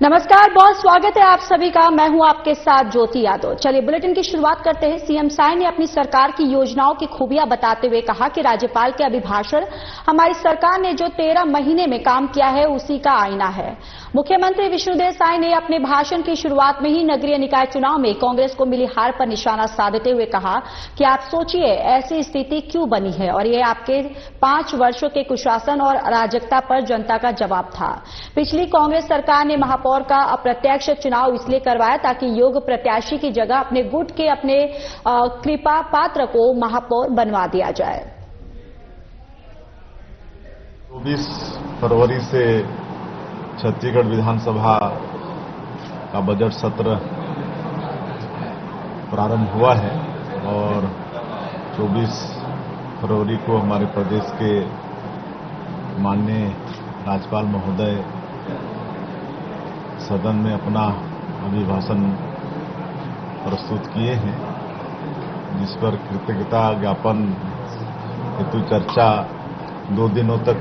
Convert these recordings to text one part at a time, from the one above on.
नमस्कार, बहुत स्वागत है आप सभी का। मैं हूं आपके साथ ज्योति यादव। चलिए बुलेटिन की शुरुआत करते हैं। सीएम साय ने अपनी सरकार की योजनाओं की खूबियां बताते हुए कहा कि राज्यपाल के अभिभाषण हमारी सरकार ने जो 13 महीने में काम किया है उसी का आईना है। मुख्यमंत्री विष्णुदेव साय ने अपने भाषण की शुरुआत में ही नगरीय निकाय चुनाव में कांग्रेस को मिली हार पर निशाना साधते हुए कहा कि आप सोचिए ऐसी स्थिति क्यों बनी है और ये आपके 5 वर्षों के कुशासन और अराजकता पर जनता का जवाब था। पिछली कांग्रेस सरकार ने महापौर का अप्रत्यक्ष चुनाव इसलिए करवाया ताकि योग्य प्रत्याशी की जगह अपने गुट के अपने कृपा पात्र को महापौर बनवा दिया जाए। 24 फरवरी से छत्तीसगढ़ विधानसभा का बजट सत्र प्रारंभ हुआ है और 24 फरवरी को हमारे प्रदेश के माननीय राज्यपाल महोदय सदन में अपना अभिभाषण प्रस्तुत किए हैं, जिस पर कृतज्ञता ज्ञापन हेतु चर्चा 2 दिनों तक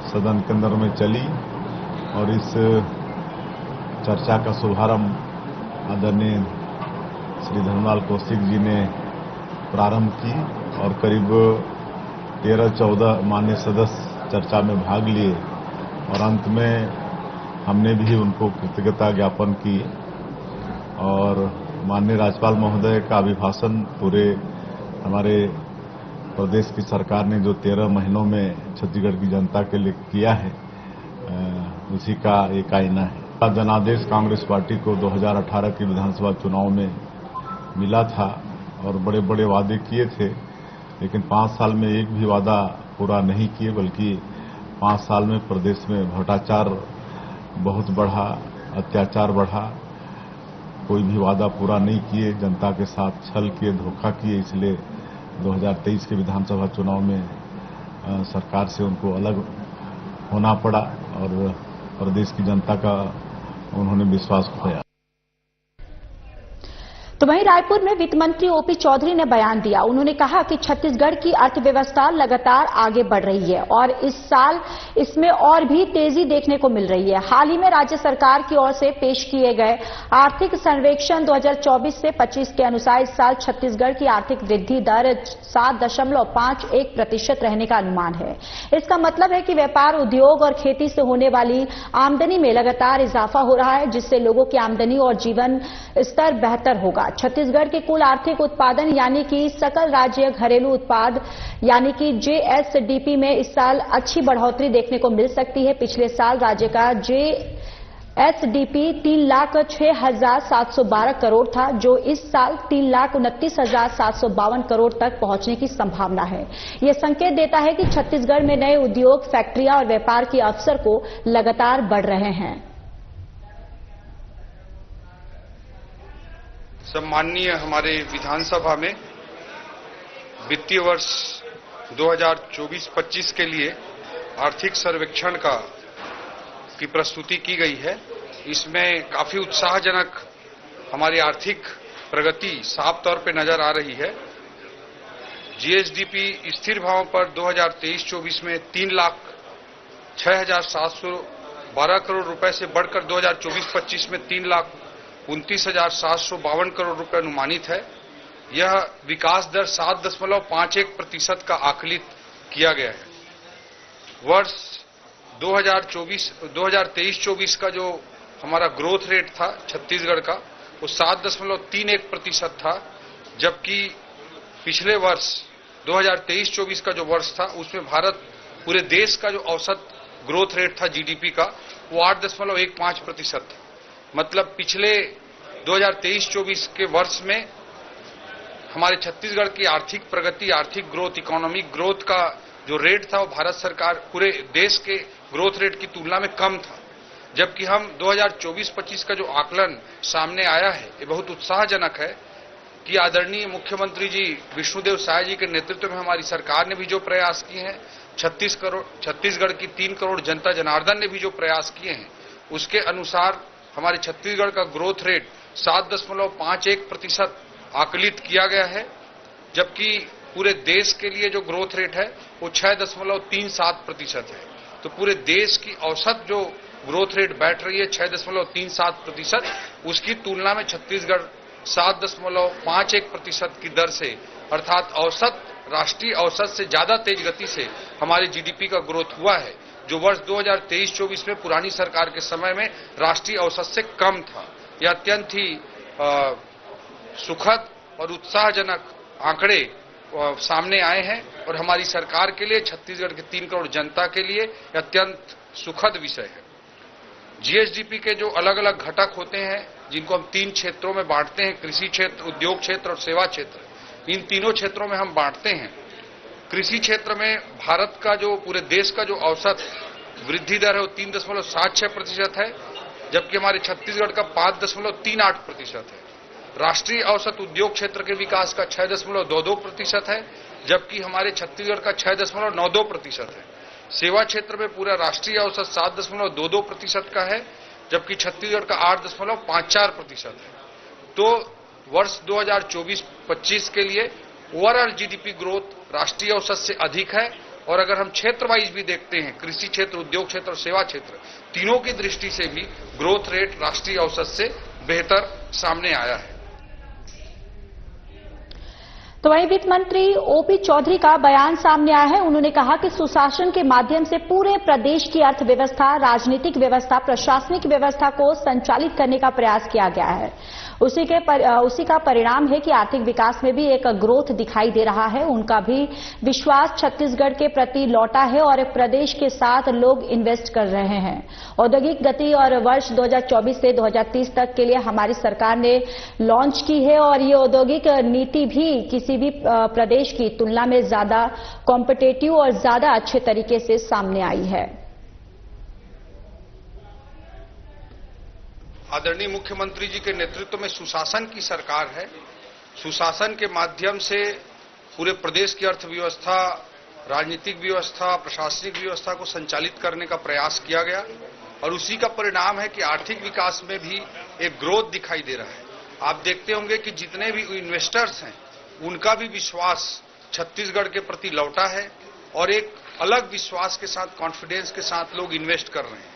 सदन के अंदर में चली और इस चर्चा का शुभारंभ आदरणीय श्री धर्मलाल कौशिक जी ने प्रारंभ की और करीब 13-14 मान्य सदस्य चर्चा में भाग लिए और अंत में हमने भी उनको कृतज्ञता ज्ञापन की और माननीय राज्यपाल महोदय का अभिभाषण पूरे हमारे प्रदेश की सरकार ने जो 13 महीनों में छत्तीसगढ़ की जनता के लिए किया है उसी का एक आईना है। जनादेश कांग्रेस पार्टी को 2018 के विधानसभा चुनाव में मिला था और बड़े बड़े वादे किए थे, लेकिन 5 साल में एक भी वादा पूरा नहीं किए, बल्कि 5 साल में प्रदेश में भ्रष्टाचार बहुत बढ़ा, अत्याचार बढ़ा, कोई भी वादा पूरा नहीं किए, जनता के साथ छल किए, धोखा किए। इसलिए 2023 के विधानसभा चुनाव में सरकार से उनको अलग होना पड़ा और प्रदेश की जनता का उन्होंने विश्वास खोया। तो वहीं रायपुर में वित्त मंत्री ओपी चौधरी ने बयान दिया। उन्होंने कहा कि छत्तीसगढ़ की अर्थव्यवस्था लगातार आगे बढ़ रही है और इस साल इसमें और भी तेजी देखने को मिल रही है। हाल ही में राज्य सरकार की ओर से पेश किए गए आर्थिक सर्वेक्षण 2024 से 25 के अनुसार इस साल छत्तीसगढ़ की आर्थिक वृद्धि दर 7.51% रहने का अनुमान है। इसका मतलब है कि व्यापार, उद्योग और खेती से होने वाली आमदनी में लगातार इजाफा हो रहा है, जिससे लोगों की आमदनी और जीवन स्तर बेहतर होगा। छत्तीसगढ़ के कुल आर्थिक उत्पादन यानी कि सकल राज्य घरेलू उत्पाद यानी कि जेएसडीपी में इस साल अच्छी बढ़ोतरी देखने को मिल सकती है। पिछले साल राज्य का जेएसडीपी 3,06,712 करोड़ था, जो इस साल 3,29,752 करोड़ तक पहुंचने की संभावना है। यह संकेत देता है कि छत्तीसगढ़ में नए उद्योग, फैक्ट्रियां और व्यापार के अवसर को लगातार बढ़ रहे हैं। सम्माननीय हमारे विधानसभा में वित्तीय वर्ष 2024-25 के लिए आर्थिक सर्वेक्षण की प्रस्तुति की गई है। इसमें काफी उत्साहजनक हमारी आर्थिक प्रगति साफ तौर पे नजर आ रही है। जीएसडीपी स्थिर भाव पर 2023-24 में 3,06,712 करोड़ रुपए से बढ़कर 2024-25 में 3,29,752 करोड़ रुपए अनुमानित है। यह विकास दर 7.51% का आकलित किया गया है। वर्ष 2023-24 का जो हमारा ग्रोथ रेट था छत्तीसगढ़ का वो 7.31% था, जबकि पिछले वर्ष 2023-24 का जो वर्ष था उसमें भारत पूरे देश का जो औसत ग्रोथ रेट था जीडीपी का वो 8.15% था। मतलब पिछले 2023-24 के वर्ष में हमारे छत्तीसगढ़ की आर्थिक प्रगति, आर्थिक ग्रोथ, इकोनॉमिक ग्रोथ का जो रेट था वो भारत सरकार पूरे देश के ग्रोथ रेट की तुलना में कम था। जबकि हम 2024-25 का जो आकलन सामने आया है ये बहुत उत्साहजनक है कि आदरणीय मुख्यमंत्री जी विष्णुदेव साय जी के नेतृत्व में हमारी सरकार ने भी जो प्रयास किए हैं, छत्तीसगढ़ की 3 करोड़ जनता जनार्दन ने भी जो प्रयास किए हैं, उसके अनुसार हमारे छत्तीसगढ़ का ग्रोथ रेट 7.51% आकलित किया गया है, जबकि पूरे देश के लिए जो ग्रोथ रेट है वो 6.37% है। तो पूरे देश की औसत जो ग्रोथ रेट बैठ रही है 6.37%, उसकी तुलना में छत्तीसगढ़ 7.51% की दर से, अर्थात औसत राष्ट्रीय औसत से ज्यादा तेज गति से हमारे जीडीपी का ग्रोथ हुआ है, जो वर्ष 2023-24 में पुरानी सरकार के समय में राष्ट्रीय औसत से कम था। यह अत्यंत ही सुखद और उत्साहजनक आंकड़े सामने आए हैं और हमारी सरकार के लिए, छत्तीसगढ़ के 3 करोड़ जनता के लिए अत्यंत सुखद विषय है। जीएसडीपी के जो अलग अलग घटक होते हैं, जिनको हम 3 क्षेत्रों में बांटते हैं, कृषि क्षेत्र, उद्योग क्षेत्र और सेवा क्षेत्र, इन तीनों क्षेत्रों में हम बांटते हैं। कृषि क्षेत्र में भारत का जो, पूरे देश का जो औसत वृद्धि दर है वो 3.76% है, जबकि हमारे छत्तीसगढ़ का 5.38% है। राष्ट्रीय औसत उद्योग क्षेत्र के विकास का 6.22% है, जबकि हमारे छत्तीसगढ़ का 6.92% है। सेवा क्षेत्र में पूरा राष्ट्रीय औसत 7.22% का है, जबकि छत्तीसगढ़ का 8.54% है। तो वर्ष 2024-25 के लिए ओवरऑल जीडीपी ग्रोथ राष्ट्रीय औसत से अधिक है। और अगर हम क्षेत्र वाइज भी देखते हैं, कृषि क्षेत्र, उद्योग क्षेत्र और सेवा क्षेत्र, तीनों की दृष्टि से भी ग्रोथ रेट राष्ट्रीय औसत से बेहतर सामने आया है। तो वहीं वित्त मंत्री ओपी चौधरी का बयान सामने आया है। उन्होंने कहा कि सुशासन के माध्यम से पूरे प्रदेश की अर्थव्यवस्था, राजनीतिक व्यवस्था, प्रशासनिक व्यवस्था को संचालित करने का प्रयास किया गया है। उसी का परिणाम है कि आर्थिक विकास में भी एक ग्रोथ दिखाई दे रहा है। उनका भी विश्वास छत्तीसगढ़ के प्रति लौटा है और प्रदेश के साथ लोग इन्वेस्ट कर रहे हैं। औद्योगिक गति और वर्ष 2024 से 2030 तक के लिए हमारी सरकार ने लॉन्च की है और ये औद्योगिक नीति भी किसी भी प्रदेश की तुलना में ज्यादा कॉम्पिटिटिव और ज्यादा अच्छे तरीके से सामने आई है। आदरणीय मुख्यमंत्री जी के नेतृत्व में सुशासन की सरकार है। सुशासन के माध्यम से पूरे प्रदेश की अर्थव्यवस्था, राजनीतिक व्यवस्था, प्रशासनिक व्यवस्था को संचालित करने का प्रयास किया गया और उसी का परिणाम है कि आर्थिक विकास में भी एक ग्रोथ दिखाई दे रहा है। आप देखते होंगे कि जितने भी इन्वेस्टर्स हैं, उनका भी विश्वास छत्तीसगढ़ के प्रति लौटा है और एक अलग विश्वास के साथ, कॉन्फिडेंस के साथ लोग इन्वेस्ट कर रहे हैं।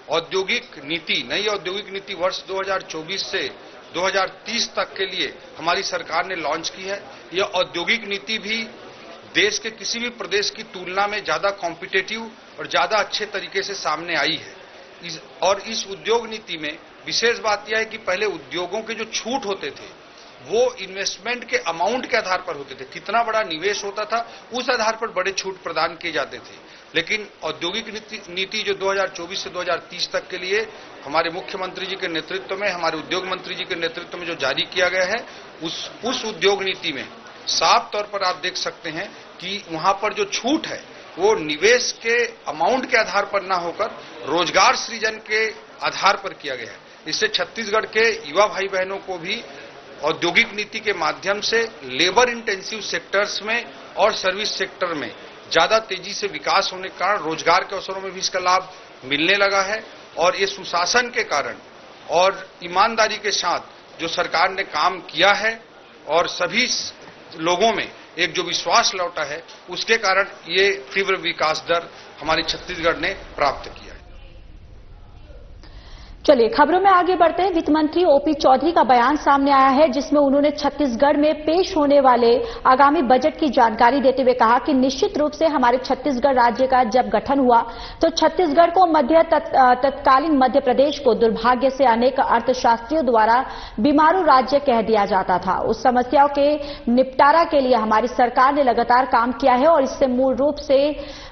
औद्योगिक नीति, नई औद्योगिक नीति वर्ष 2024 से 2030 तक के लिए हमारी सरकार ने लॉन्च की है। यह औद्योगिक नीति भी देश के किसी भी प्रदेश की तुलना में ज्यादा कॉम्पिटिटिव और ज्यादा अच्छे तरीके से सामने आई है। और इस उद्योग नीति में विशेष बात यह है कि पहले उद्योगों के जो छूट होते थे वो इन्वेस्टमेंट के अमाउंट के आधार पर होते थे, कितना बड़ा निवेश होता था उस आधार पर बड़े छूट प्रदान किए जाते थे। लेकिन औद्योगिक नीति जो 2024 से 2030 तक के लिए हमारे मुख्यमंत्री जी के नेतृत्व में, हमारे उद्योग मंत्री जी के नेतृत्व में जो जारी किया गया है, उस उद्योग नीति में साफ तौर पर आप देख सकते हैं कि वहां पर जो छूट है वो निवेश के अमाउंट के आधार पर ना होकर रोजगार सृजन के आधार पर किया गया है। इससे छत्तीसगढ़ के युवा भाई बहनों को भी औद्योगिक नीति के माध्यम से लेबर इंटेंसिव सेक्टर्स में और सर्विस सेक्टर में ज्यादा तेजी से विकास होने के कारण रोजगार के अवसरों में भी इसका लाभ मिलने लगा है। और ये सुशासन के कारण और ईमानदारी के साथ जो सरकार ने काम किया है और सभी लोगों में एक जो विश्वास लौटा है, उसके कारण ये तीव्र विकास दर हमारे छत्तीसगढ़ ने प्राप्त किया है। चलिए खबरों में आगे बढ़ते हैं। वित्त मंत्री ओपी चौधरी का बयान सामने आया है, जिसमें उन्होंने छत्तीसगढ़ में पेश होने वाले आगामी बजट की जानकारी देते हुए कहा कि निश्चित रूप से हमारे छत्तीसगढ़ राज्य का जब गठन हुआ तो छत्तीसगढ़ को तत्कालीन मध्य प्रदेश को दुर्भाग्य से अनेक अर्थशास्त्रियों द्वारा बीमारू राज्य कह दिया जाता था। उस समस्याओं के निपटारा के लिए हमारी सरकार ने लगातार काम किया है और इससे मूल रूप से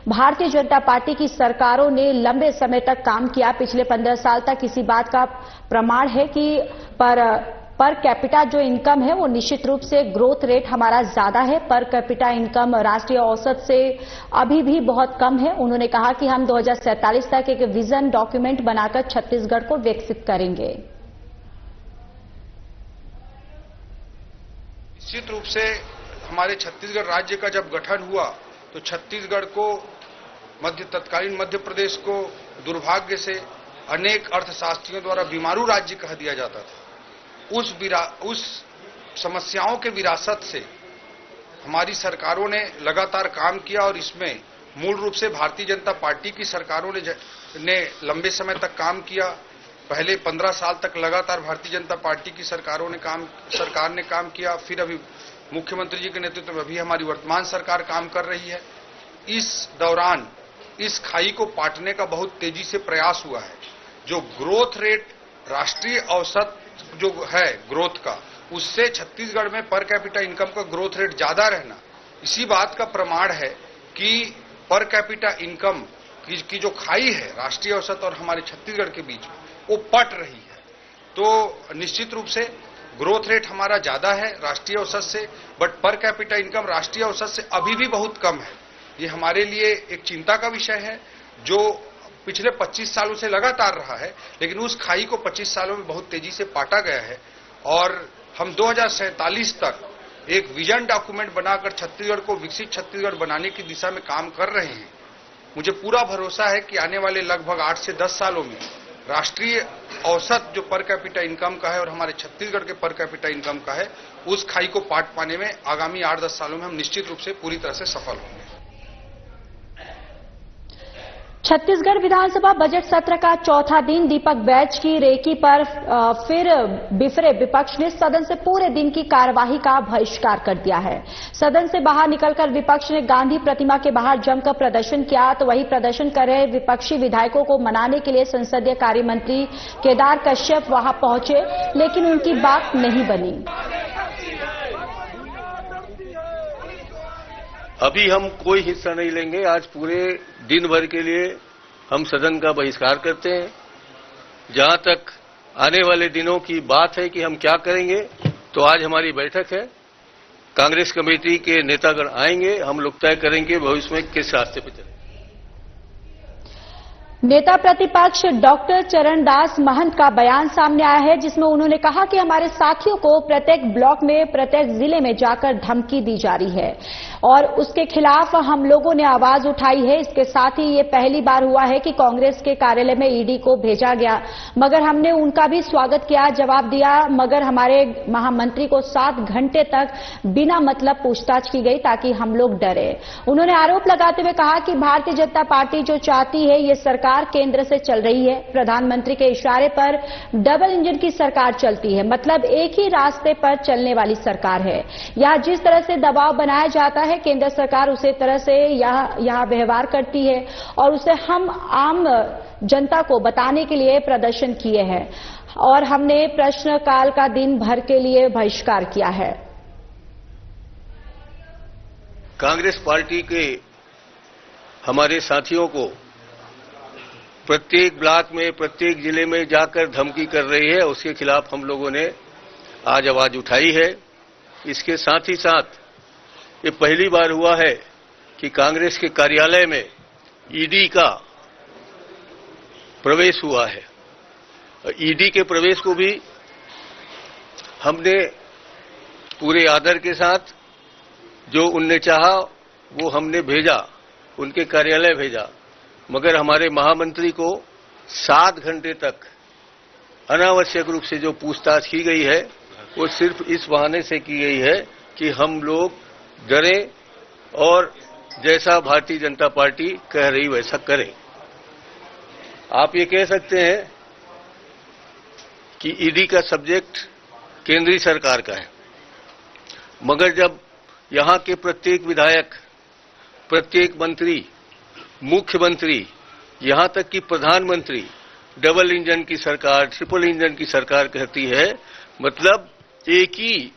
भारतीय जनता पार्टी की सरकारों ने लंबे समय तक काम किया। पिछले 15 साल तक इसी बात का प्रमाण है कि पर कैपिटा जो इनकम है वो निश्चित रूप से ग्रोथ रेट हमारा ज्यादा है। पर कैपिटा इनकम राष्ट्रीय औसत से अभी भी बहुत कम है। उन्होंने कहा कि हम 2047 तक एक विजन डॉक्यूमेंट बनाकर छत्तीसगढ़ को विकसित करेंगे। निश्चित रूप से हमारे छत्तीसगढ़ राज्य का जब गठन हुआ तो छत्तीसगढ़ को तत्कालीन मध्य प्रदेश को दुर्भाग्य से अनेक अर्थशास्त्रियों द्वारा बीमारू राज्य कह दिया जाता था। उस समस्याओं के विरासत से हमारी सरकारों ने लगातार काम किया और इसमें मूल रूप से भारतीय जनता पार्टी की सरकारों ने लंबे समय तक काम किया। पहले 15 साल तक लगातार भारतीय जनता पार्टी की सरकार ने काम किया। फिर अभी मुख्यमंत्री जी के नेतृत्व में अभी हमारी वर्तमान सरकार काम कर रही है। इस दौरान इस खाई को पाटने का बहुत तेजी से प्रयास हुआ है। जो ग्रोथ रेट राष्ट्रीय औसत जो है ग्रोथ का, उससे छत्तीसगढ़ में पर कैपिटा इनकम का ग्रोथ रेट ज्यादा रहना इसी बात का प्रमाण है कि पर कैपिटा इनकम की जो खाई है राष्ट्रीय औसत और हमारे छत्तीसगढ़ के बीच में, वो पट रही है। तो निश्चित रूप से ग्रोथ रेट हमारा ज्यादा है राष्ट्रीय औसत से, बट पर कैपिटा इनकम राष्ट्रीय औसत से अभी भी बहुत कम है। ये हमारे लिए एक चिंता का विषय है जो पिछले 25 सालों से लगातार रहा है, लेकिन उस खाई को 25 सालों में बहुत तेजी से पाटा गया है और हम 2047 तक एक विजन डॉक्यूमेंट बनाकर छत्तीसगढ़ को विकसित छत्तीसगढ़ बनाने की दिशा में काम कर रहे हैं। मुझे पूरा भरोसा है कि आने वाले लगभग 8 से 10 सालों में राष्ट्रीय औसत जो पर कैपिटा इनकम का है और हमारे छत्तीसगढ़ के पर कैपिटा इनकम का है, उस खाई को पाट पाने में आगामी 8-10 सालों में हम निश्चित रूप से पूरी तरह से सफल होंगे। छत्तीसगढ़ विधानसभा बजट सत्र का चौथा दिन दीपक बैज की रेकी पर फिर बिफरे विपक्ष ने सदन से पूरे दिन की कार्यवाही का बहिष्कार कर दिया है। सदन से बाहर निकलकर विपक्ष ने गांधी प्रतिमा के बाहर जमकर प्रदर्शन किया, तो वही प्रदर्शन कर रहे विपक्षी विधायकों को मनाने के लिए संसदीय कार्य मंत्री केदार कश्यप वहां पहुंचे, लेकिन उनकी बात नहीं बनी। अभी हम कोई हिस्सा नहीं लेंगे। आज पूरे दिन भर के लिए हम सदन का बहिष्कार करते हैं। जहां तक आने वाले दिनों की बात है कि हम क्या करेंगे, तो आज हमारी बैठक है। कांग्रेस कमेटी के नेतागण आएंगे, हम लोग तय करेंगे भविष्य में किस रास्ते पर चलेंगे। नेता प्रतिपक्ष डॉक्टर चरणदास महंत का बयान सामने आया है, जिसमें उन्होंने कहा कि हमारे साथियों को प्रत्येक ब्लॉक में, प्रत्येक जिले में जाकर धमकी दी जा रही है और उसके खिलाफ हम लोगों ने आवाज उठाई है। इसके साथ ही ये पहली बार हुआ है कि कांग्रेस के कार्यालय में ईडी को भेजा गया, मगर हमने उनका भी स्वागत किया, जवाब दिया, मगर हमारे महामंत्री को 7 घंटे तक बिना मतलब पूछताछ की गई ताकि हम लोग डरे। उन्होंने आरोप लगाते हुए कहा कि भारतीय जनता पार्टी जो चाहती है, ये सरकार केंद्र से चल रही है। प्रधानमंत्री के इशारे पर डबल इंजन की सरकार चलती है, मतलब एक ही रास्ते पर चलने वाली सरकार है। यहां जिस तरह से दबाव बनाया जाता है, केंद्र सरकार उसी तरह से यहां व्यवहार करती है और उसे हम आम जनता को बताने के लिए प्रदर्शन किए हैं और हमने प्रश्नकाल का दिन भर के लिए बहिष्कार किया है। कांग्रेस पार्टी के हमारे साथियों को प्रत्येक ब्लॉक में, प्रत्येक जिले में जाकर धमकी कर रही है, उसके खिलाफ हम लोगों ने आज आवाज उठाई है। इसके साथ ही साथ ये पहली बार हुआ है कि कांग्रेस के कार्यालय में ईडी का प्रवेश हुआ है। ईडी के प्रवेश को भी हमने पूरे आदर के साथ, जो उनने चाहा वो हमने भेजा, उनके कार्यालय भेजा, मगर हमारे महामंत्री को 7 घंटे तक अनावश्यक रूप से जो पूछताछ की गई है, वो सिर्फ इस बहाने से की गई है कि हम लोग डरें और जैसा भारतीय जनता पार्टी कह रही वैसा करें। आप ये कह सकते हैं कि ईडी का सब्जेक्ट केंद्रीय सरकार का है, मगर जब यहां के प्रत्येक विधायक, प्रत्येक मंत्री, मुख्यमंत्री, यहां तक कि प्रधानमंत्री डबल इंजन की सरकार, ट्रिपल इंजन की सरकार कहती है, मतलब एक ही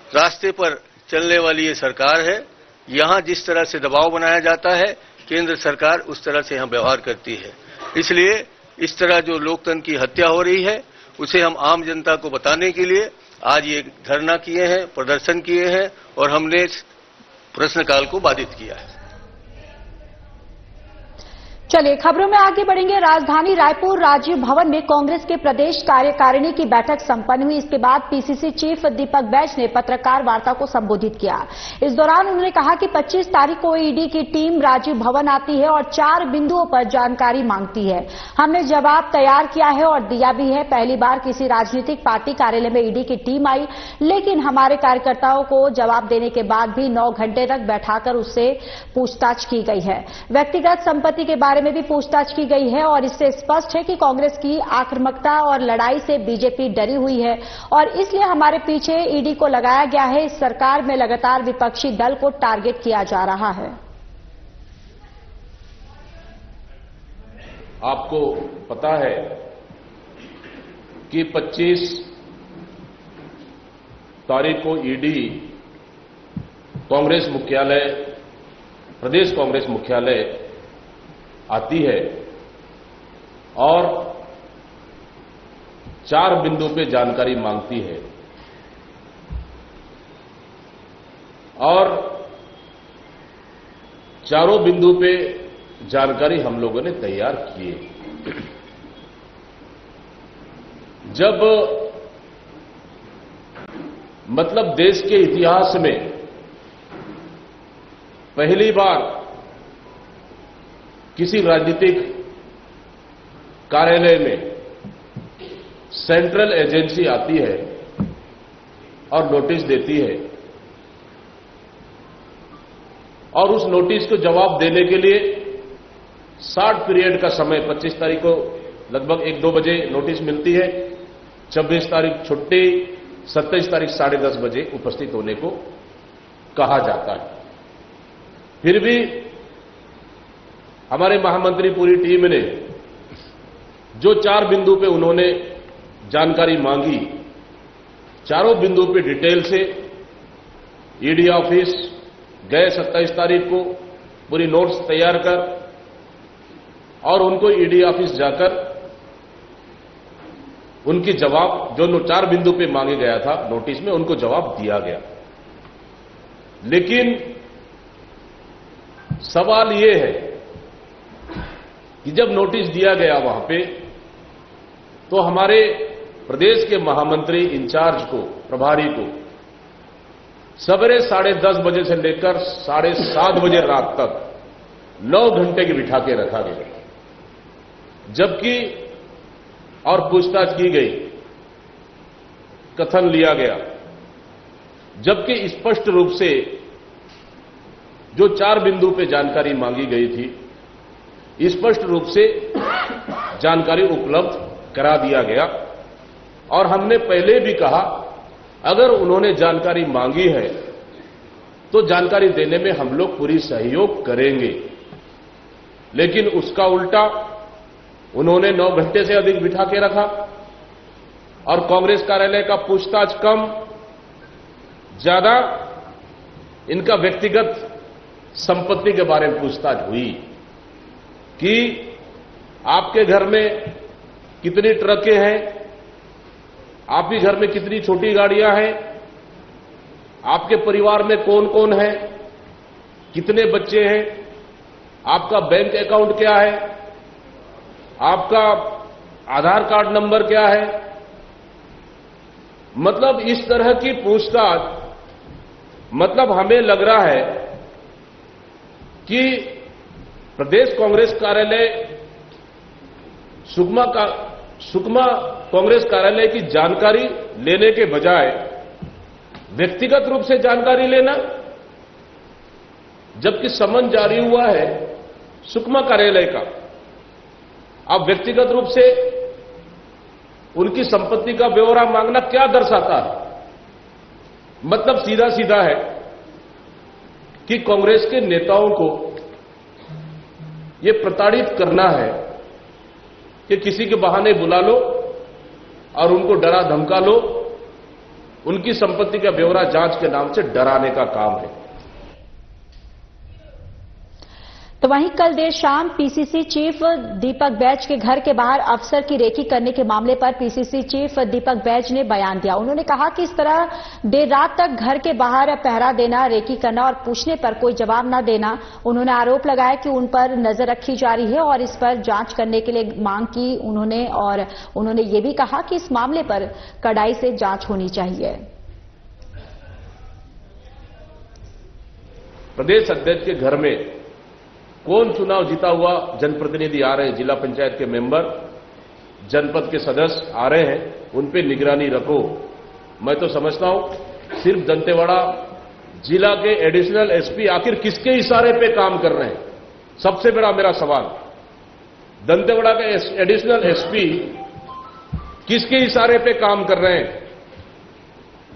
रास्ते पर चलने वाली ये सरकार है। यहां जिस तरह से दबाव बनाया जाता है, केंद्र सरकार उस तरह से यहां व्यवहार करती है। इसलिए इस तरह जो लोकतंत्र की हत्या हो रही है, उसे हम आम जनता को बताने के लिए आज ये धरना किए हैं, प्रदर्शन किए हैं और हमने प्रश्नकाल को बाधित किया है। चलिए खबरों में आगे बढ़ेंगे। राजधानी रायपुर राजीव भवन में कांग्रेस के प्रदेश कार्यकारिणी की बैठक संपन्न हुई। इसके बाद पीसीसी चीफ दीपक बैज ने पत्रकार वार्ता को संबोधित किया। इस दौरान उन्होंने कहा कि 25 तारीख को ईडी की टीम राजीव भवन आती है और 4 बिंदुओं पर जानकारी मांगती है। हमने जवाब तैयार किया है और दिया भी है। पहली बार किसी राजनीतिक पार्टी कार्यालय में ईडी की टीम आई, लेकिन हमारे कार्यकर्ताओं को जवाब देने के बाद भी 9 घंटे तक बैठाकर उससे पूछताछ की गई है। व्यक्तिगत संपत्ति के बारे में भी पूछताछ की गई है और इससे स्पष्ट है कि कांग्रेस की आक्रामकता और लड़ाई से बीजेपी डरी हुई है और इसलिए हमारे पीछे ईडी को लगाया गया है। इस सरकार में लगातार विपक्षी दल को टारगेट किया जा रहा है। आपको पता है कि 25 तारीख को ईडी कांग्रेस मुख्यालय, प्रदेश कांग्रेस मुख्यालय आती है और 4 बिंदु पे जानकारी मांगती है और चारों बिंदु पे जानकारी हम लोगों ने तैयार किए। जब मतलब देश के इतिहास में पहली बार किसी राजनीतिक कार्यालय में सेंट्रल एजेंसी आती है और नोटिस देती है और उस नोटिस को जवाब देने के लिए 60 पीरियड का समय, 25 तारीख को लगभग 1-2 बजे नोटिस मिलती है, 26 तारीख छुट्टी, 27 तारीख 10:30 बजे उपस्थित होने को कहा जाता है। फिर भी हमारे महामंत्री पूरी टीम ने जो 4 बिंदु पे उन्होंने जानकारी मांगी, चारों बिंदु पे डिटेल से ईडी ऑफिस गए 27 तारीख को पूरी नोट्स तैयार कर और उनको ईडी ऑफिस जाकर उनकी जवाब जो 4 बिंदु पे मांगे गया था नोटिस में, उनको जवाब दिया गया। लेकिन सवाल ये है कि जब नोटिस दिया गया वहां पे तो हमारे प्रदेश के महामंत्री इंचार्ज को, प्रभारी को सवेरे 10:30 बजे से लेकर 7:30 बजे रात तक 9 घंटे की बिठा के रखा गया, जबकि और पूछताछ की गई, कथन लिया गया, जबकि स्पष्ट रूप से जो 4 बिंदु पे जानकारी मांगी गई थी स्पष्ट रूप से जानकारी उपलब्ध करा दिया गया। और हमने पहले भी कहा अगर उन्होंने जानकारी मांगी है तो जानकारी देने में हम लोग पूरी सहयोग करेंगे, लेकिन उसका उल्टा उन्होंने 9 घंटे से अधिक बिठा के रखा और कांग्रेस कार्यालय का पूछताछ कम, ज्यादा इनका व्यक्तिगत संपत्ति के बारे में पूछताछ हुई कि आपके घर में कितनी ट्रकें हैं, आपके घर में कितनी छोटी गाड़ियां हैं, आपके परिवार में कौन कौन है, कितने बच्चे हैं, आपका बैंक अकाउंट क्या है, आपका आधार कार्ड नंबर क्या है। मतलब इस तरह की पूछताछ, मतलब हमें लग रहा है कि प्रदेश कांग्रेस कार्यालय सुकमा कांग्रेस कार्यालय की जानकारी लेने के बजाय व्यक्तिगत रूप से जानकारी लेना, जबकि समन जारी हुआ है सुकमा कार्यालय का, अब व्यक्तिगत रूप से उनकी संपत्ति का ब्यौरा मांगना क्या दर्शाता है? मतलब सीधा सीधा है कि कांग्रेस के नेताओं को यह प्रताड़ित करना है कि किसी के बहाने बुला लो और उनको डरा धमका लो, उनकी संपत्ति का ब्यौरा जांच के नाम से डराने का काम है। तो वहीं कल देर शाम पीसीसी चीफ दीपक बैज के घर के बाहर अफसर की रेकी करने के मामले पर पीसीसी चीफ दीपक बैज ने बयान दिया। उन्होंने कहा कि इस तरह देर रात तक घर के बाहर पहरा देना, रेकी करना और पूछने पर कोई जवाब न देना, उन्होंने आरोप लगाया कि उन पर नजर रखी जा रही है और इस पर जांच करने के लिए मांग की उन्होंने ये भी कहा कि इस मामले पर कड़ाई से जांच होनी चाहिए। प्रदेश अध्यक्ष के घर में कौन चुनाव जीता हुआ जनप्रतिनिधि आ रहे हैं, जिला पंचायत के मेंबर, जनपद के सदस्य आ रहे हैं, उन पे निगरानी रखो। मैं तो समझता हूं सिर्फ दंतेवाड़ा जिला के एडिशनल एसपी आखिर किसके इशारे पे काम कर रहे हैं, सबसे बड़ा मेरा सवाल। दंतेवाड़ा के एडिशनल एसपी किसके इशारे पे काम कर रहे हैं?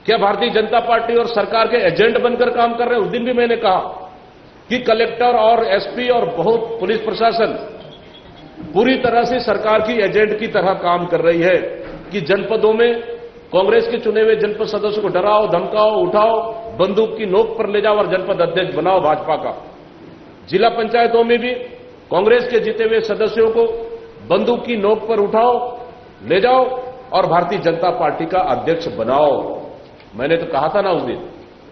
क्या भारतीय जनता पार्टी और सरकार के एजेंट बनकर काम कर रहे हैं? उस दिन भी मैंने कहा कि कलेक्टर और एसपी और बहुत पुलिस प्रशासन पूरी तरह से सरकार की एजेंट की तरह काम कर रही है कि जनपदों में कांग्रेस के चुने हुए जनपद सदस्यों को डराओ, धमकाओ, उठाओ, बंदूक की नोक पर ले जाओ और जनपद अध्यक्ष बनाओ भाजपा का। जिला पंचायतों में भी कांग्रेस के जीते हुए सदस्यों को बंदूक की नोक पर उठाओ, ले जाओ और भारतीय जनता पार्टी का अध्यक्ष बनाओ। मैंने तो कहा था ना उस दिन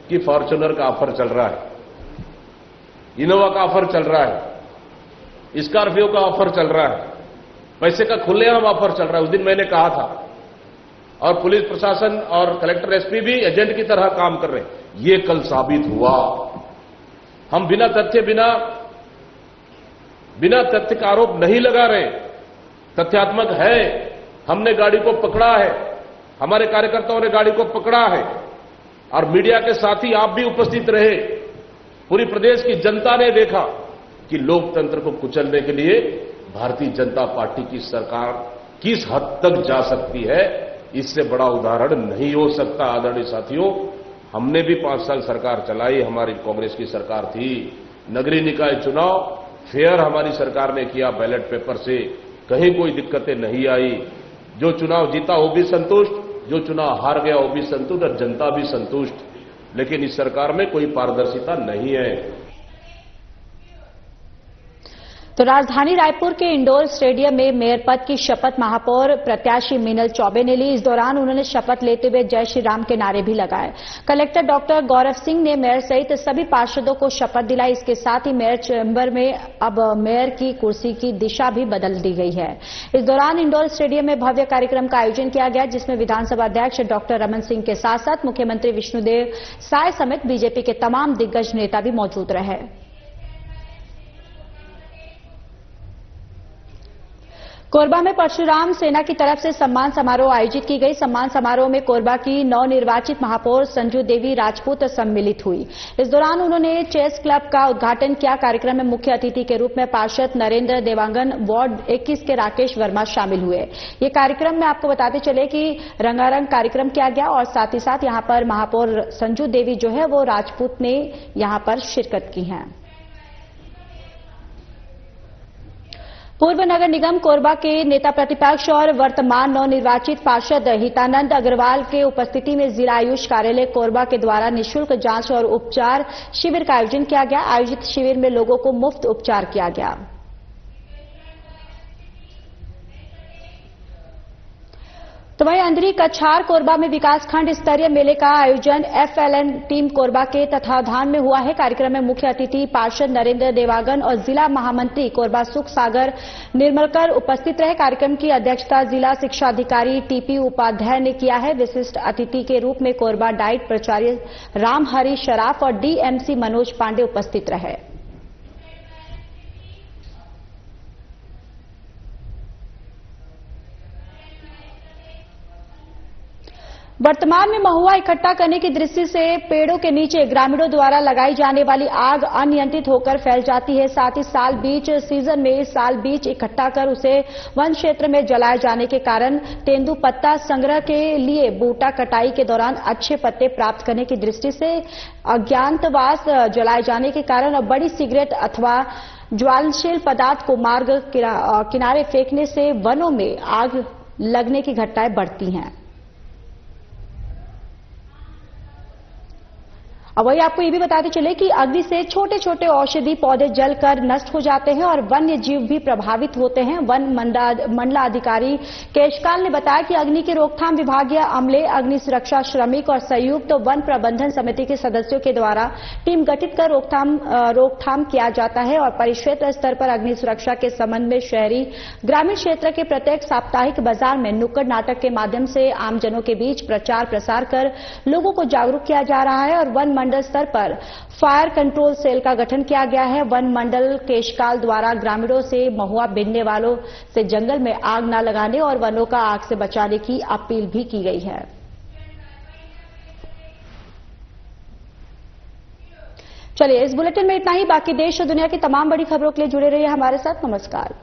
कि फॉर्च्यूनर का ऑफर चल रहा है, इनोवा का ऑफर चल रहा है, स्कॉर्पियो का ऑफर चल रहा है, पैसे का खुलेआम ऑफर चल रहा है। उस दिन मैंने कहा था और पुलिस प्रशासन और कलेक्टर एसपी भी एजेंट की तरह काम कर रहे हैं। ये कल साबित हुआ। हम बिना तथ्य का आरोप नहीं लगा रहे, तथ्यात्मक है। हमने गाड़ी को पकड़ा है, हमारे कार्यकर्ताओं ने गाड़ी को पकड़ा है और मीडिया के साथ ही आप भी उपस्थित रहे। पूरी प्रदेश की जनता ने देखा कि लोकतंत्र को कुचलने के लिए भारतीय जनता पार्टी की सरकार किस हद तक जा सकती है, इससे बड़ा उदाहरण नहीं हो सकता। आदरणीय साथियों, हमने भी 5 साल सरकार चलाई, हमारी कांग्रेस की सरकार थी। नगरीय निकाय चुनाव फेयर हमारी सरकार ने किया, बैलेट पेपर से कहीं कोई दिक्कतें नहीं आई। जो चुनाव जीता वो भी संतुष्ट, जो चुनाव हार गया वो भी संतुष्ट और जनता भी संतुष्ट। लेकिन इस सरकार में कोई पारदर्शिता नहीं है। तो राजधानी रायपुर के इंडोर स्टेडियम में मेयर पद की शपथ महापौर प्रत्याशी मीनल चौबे ने ली। इस दौरान उन्होंने शपथ लेते हुए जय श्री राम के नारे भी लगाए। कलेक्टर डॉक्टर गौरव सिंह ने मेयर सहित सभी पार्षदों को शपथ दिलाई। इसके साथ ही मेयर चैम्बर में अब मेयर की कुर्सी की दिशा भी बदल दी गई है। इस दौरान इंडोर स्टेडियम में भव्य कार्यक्रम का आयोजन किया गया, जिसमें विधानसभा अध्यक्ष डॉक्टर रमन सिंह के साथ साथ मुख्यमंत्री विष्णुदेव साय समेत बीजेपी के तमाम दिग्गज नेता भी मौजूद रहे। कोरबा में परशुराम सेना की तरफ से सम्मान समारोह आयोजित की गई। सम्मान समारोह में कोरबा की नवनिर्वाचित महापौर संजू देवी राजपूत सम्मिलित हुई। इस दौरान उन्होंने चेस क्लब का उद्घाटन किया। कार्यक्रम में मुख्य अतिथि के रूप में पार्षद नरेंद्र देवांगन, वार्ड 21 के राकेश वर्मा शामिल हुए। ये कार्यक्रम में आपको बताते चले कि रंगारंग कार्यक्रम किया गया और साथ ही साथ यहां पर महापौर संजू देवी जो है वो राजपूत ने यहां पर शिरकत की है। पूर्व नगर निगम कोरबा के नेता प्रतिपक्ष और वर्तमान नवनिर्वाचित पार्षद हितानंद अग्रवाल के उपस्थिति में जिला आयुष कार्यालय कोरबा के द्वारा निःशुल्क जांच और उपचार शिविर का आयोजन किया गया। आयोजित शिविर में लोगों को मुफ्त उपचार किया गया। तो वहीं अंधरी कछार कोरबा में विकासखंड स्तरीय मेले का आयोजन एफएलएन टीम कोरबा के तत्वावधान में हुआ है। कार्यक्रम में मुख्य अतिथि पार्षद नरेंद्र देवांगन और जिला महामंत्री कोरबा सुख सागर निर्मलकर उपस्थित रहे। कार्यक्रम की अध्यक्षता जिला शिक्षा अधिकारी टीपी उपाध्याय ने किया है। विशिष्ट अतिथि के रूप में कोरबा डाइट प्राचार्य रामहरि शराफ और डीएमसी मनोज पांडे उपस्थित रहे। वर्तमान में महुआ इकट्ठा करने की दृष्टि से पेड़ों के नीचे ग्रामीणों द्वारा लगाई जाने वाली आग अनियंत्रित होकर फैल जाती है। साथ ही साल बीज सीजन में साल बीज इकट्ठा कर उसे वन क्षेत्र में जलाए जाने के कारण तेंदुपत्ता संग्रह के लिए बूटा कटाई के दौरान अच्छे पत्ते प्राप्त करने की दृष्टि से अज्ञातवास जलाए जाने के कारण बड़ी सिगरेट अथवा ज्वलनशील पदार्थ को मार्ग किनारे फेंकने से वनों में आग लगने की घटनाएं बढ़ती हैं। और वही आपको ये भी बताते चले कि अग्नि से छोटे छोटे औषधि पौधे जलकर नष्ट हो जाते हैं और वन्य जीव भी प्रभावित होते हैं। वन मंडलाधिकारी केशकाल ने बताया कि अग्नि की रोकथाम विभागीय अमले, अग्नि सुरक्षा श्रमिक और संयुक्त वन प्रबंधन समिति के सदस्यों के द्वारा टीम गठित कर रोकथाम किया जाता है और परिक्षेत्र स्तर पर अग्नि सुरक्षा के संबंध में शहरी ग्रामीण क्षेत्र के प्रत्येक साप्ताहिक बाजार में नुक्कड़ नाटक के माध्यम से आमजनों के बीच प्रचार प्रसार कर लोगों को जागरूक किया जा रहा है और वन मंडल स्तर पर फायर कंट्रोल सेल का गठन किया गया है। वन मंडल केशकाल द्वारा ग्रामीणों से महुआ बीनने वालों से जंगल में आग न लगाने और वनों का आग से बचाने की अपील भी की गई है। चलिए, इस बुलेटिन में इतना ही। बाकी देश और दुनिया की तमाम बड़ी खबरों के लिए जुड़े रहिए हमारे साथ। नमस्कार।